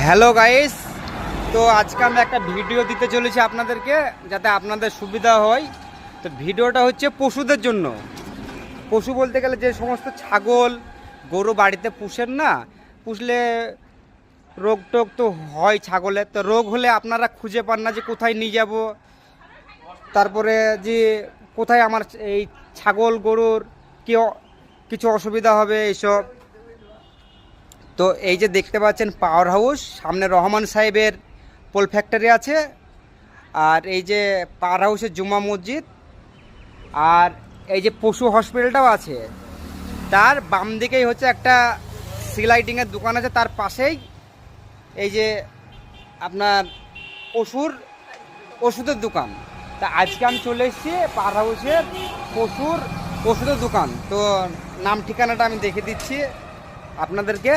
Hello guys, তো আজকে আমরা একটা ভিডিও দিতে চলেছি আপনাদেরকে, যাতে আপনাদের সুবিধা হয়। তো ভিডিওটা হচ্ছে পশুদের জন্য। পশু বলতে গেলে যে সমস্ত ছাগল গরু বাড়িতে পুষেন না, পুষলে রোগ টোগ তো হয় ছাগলের। তো রোগ হলে আপনারা খুঁজে পান না যে কোথায় নিয়ে যাব, তারপরে যে কোথায় আমার এই ছাগল গরুর কি কিছু অসুবিধা হবে এইসব। তো এই যে দেখতে পাচ্ছেন পাওয়ার হাউস, সামনে রহমান সাহেবের পোল ফ্যাক্টরি আছে, আর এই যে পাওয়ার হাউসের জুমা মসজিদ, আর এই যে পশু হসপিটালটাও আছে। তার বাম দিকেই হচ্ছে একটা সি লাইটিংয়ের দোকান আছে, তার পাশেই এই যে আপনার ওষুধের দোকান। তা আজকে আমি চলে এসেছি পাওয়ার হাউসের ওষুধের দোকান। তো নাম ঠিকানাটা আমি দেখে দিচ্ছি আপনাদেরকে।